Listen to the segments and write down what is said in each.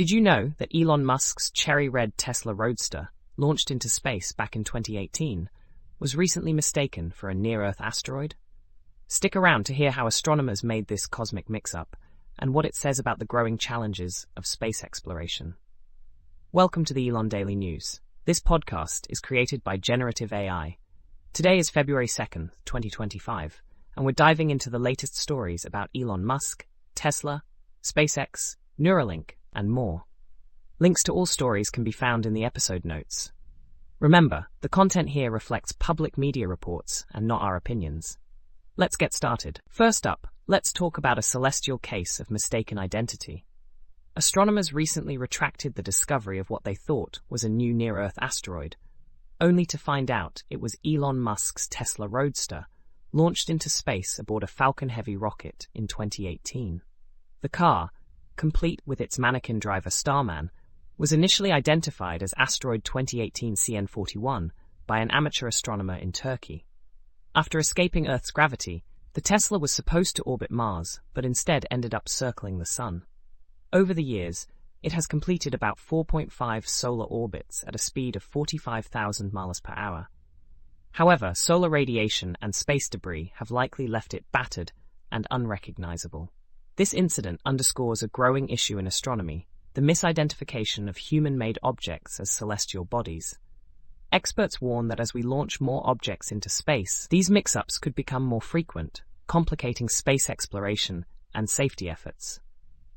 Did you know that Elon Musk's cherry-red Tesla Roadster, launched into space back in 2018, was recently mistaken for a near-Earth asteroid? Stick around to hear how astronomers made this cosmic mix-up and what it says about the growing challenges of space exploration. Welcome to the Elon Daily News. This podcast is created by Generative AI. Today is February 2nd, 2025, and we're diving into the latest stories about Elon Musk, Tesla, SpaceX, Neuralink, and more. Links to all stories can be found in the episode notes. Remember, the content here reflects public media reports and not our opinions. Let's get started. First up, let's talk about a celestial case of mistaken identity. Astronomers recently retracted the discovery of what they thought was a new near-Earth asteroid, only to find out it was Elon Musk's Tesla Roadster, launched into space aboard a Falcon Heavy rocket in 2018. The car, complete with its mannequin driver Starman, was initially identified as asteroid 2018 CN41 by an amateur astronomer in Turkey. After escaping Earth's gravity, the Tesla was supposed to orbit Mars, but instead ended up circling the Sun. Over the years, it has completed about 4.5 solar orbits at a speed of 45,000 miles per hour. However, solar radiation and space debris have likely left it battered and unrecognizable. This incident underscores a growing issue in astronomy, the misidentification of human-made objects as celestial bodies. Experts warn that as we launch more objects into space, these mix-ups could become more frequent, complicating space exploration and safety efforts.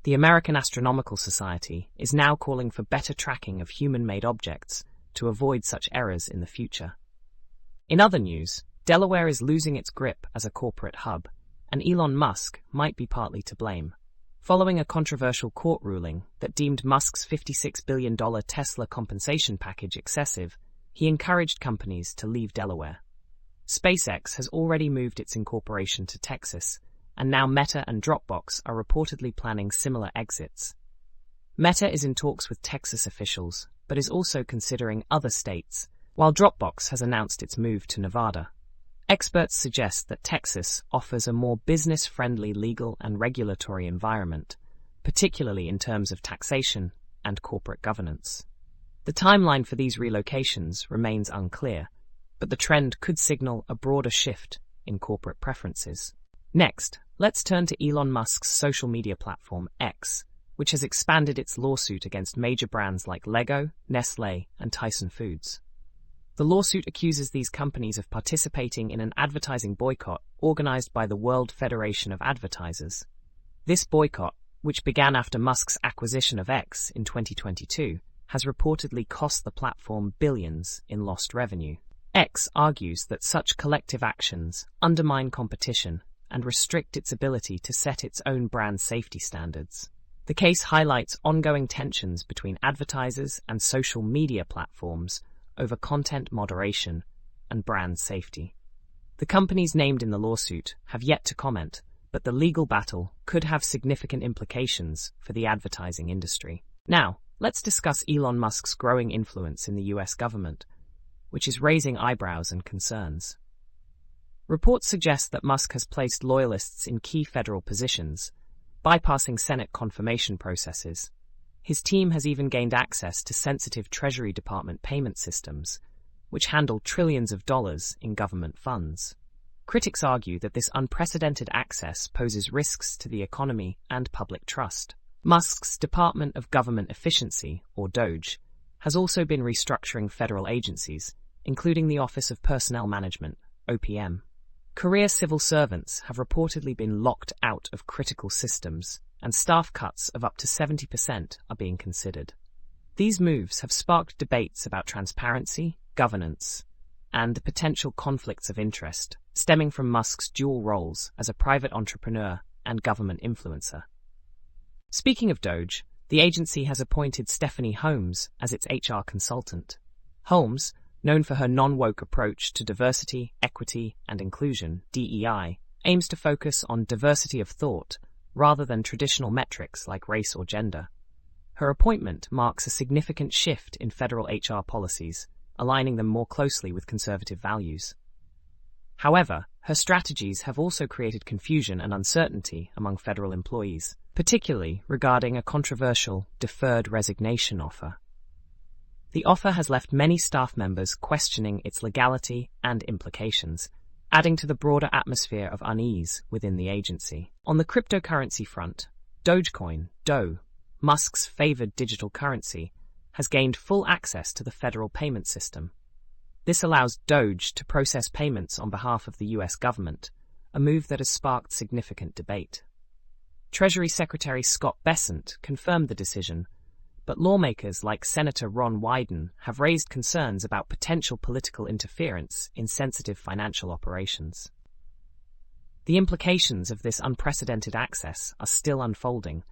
The American Astronomical Society is now calling for better tracking of human-made objects to avoid such errors in the future. In other news, Delaware is losing its grip as a corporate hub, and Elon Musk might be partly to blame. Following a controversial court ruling that deemed Musk's $56 billion Tesla compensation package excessive, he encouraged companies to leave Delaware. SpaceX has already moved its incorporation to Texas, and now Meta and Dropbox are reportedly planning similar exits. Meta is in talks with Texas officials, but is also considering other states, while Dropbox has announced its move to Nevada. Experts suggest that Texas offers a more business-friendly legal and regulatory environment, particularly in terms of taxation and corporate governance. The timeline for these relocations remains unclear, but the trend could signal a broader shift in corporate preferences. Next, let's turn to Elon Musk's social media platform X, which has expanded its lawsuit against major brands like Lego, Nestlé, and Tyson Foods. The lawsuit accuses these companies of participating in an advertising boycott organized by the World Federation of Advertisers. This boycott, which began after Musk's acquisition of X in 2022, has reportedly cost the platform billions in lost revenue. X argues that such collective actions undermine competition and restrict its ability to set its own brand safety standards. The case highlights ongoing tensions between advertisers and social media platforms over content moderation and brand safety. The companies named in the lawsuit have yet to comment, but the legal battle could have significant implications for the advertising industry. Now, let's discuss Elon Musk's growing influence in the US government, which is raising eyebrows and concerns. Reports suggest that Musk has placed loyalists in key federal positions, bypassing Senate confirmation processes. His team has even gained access to sensitive Treasury Department payment systems, which handle trillions of dollars in government funds. Critics argue that this unprecedented access poses risks to the economy and public trust. Musk's Department of Government Efficiency, or DOGE, has also been restructuring federal agencies, including the Office of Personnel Management, OPM. Career civil servants have reportedly been locked out of critical systems, and staff cuts of up to 70% are being considered. These moves have sparked debates about transparency, governance, and the potential conflicts of interest stemming from Musk's dual roles as a private entrepreneur and government influencer. Speaking of DOGE, the agency has appointed Stephanie Holmes as its HR consultant. Holmes, known for her non-woke approach to diversity, equity, and inclusion, DEI, aims to focus on diversity of thought rather than traditional metrics like race or gender. Her appointment marks a significant shift in federal HR policies, aligning them more closely with conservative values. However, her strategies have also created confusion and uncertainty among federal employees. particularly regarding a controversial deferred resignation offer. The offer has left many staff members questioning its legality and implications, adding to the broader atmosphere of unease within the agency. On the cryptocurrency front, Dogecoin, DOGE, Musk's favored digital currency, has gained full access to the federal payment system. This allows DOGE to process payments on behalf of the US government, a move that has sparked significant debate. Treasury Secretary Scott Bessent confirmed the decision, but lawmakers like Senator Ron Wyden have raised concerns about potential political interference in sensitive financial operations. The implications of this unprecedented access are still unfolding,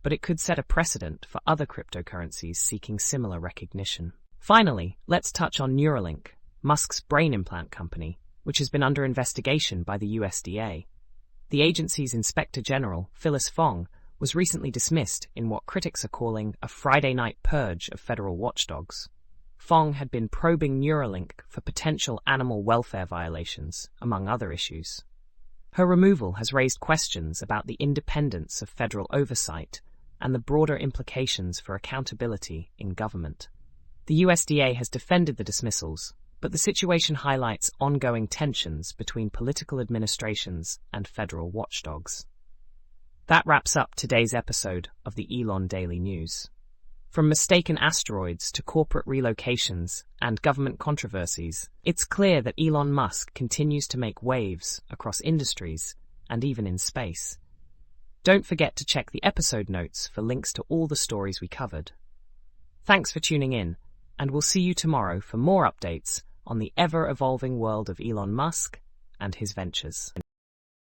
but it could set a precedent for other cryptocurrencies seeking similar recognition. Finally, let's touch on Neuralink, Musk's brain implant company, which has been under investigation by the USDA. The agency's Inspector General, Phyllis Fong, was recently dismissed in what critics are calling a Friday night purge of federal watchdogs. Fong had been probing Neuralink for potential animal welfare violations, among other issues. Her removal has raised questions about the independence of federal oversight and the broader implications for accountability in government. The USDA has defended the dismissals, but the situation highlights ongoing tensions between political administrations and federal watchdogs. That wraps up today's episode of the Elon Daily News. From mistaken asteroids to corporate relocations and government controversies, it's clear that Elon Musk continues to make waves across industries and even in space. Don't forget to check the episode notes for links to all the stories we covered. Thanks for tuning in, and we'll see you tomorrow for more updates on the ever-evolving world of Elon Musk and his ventures.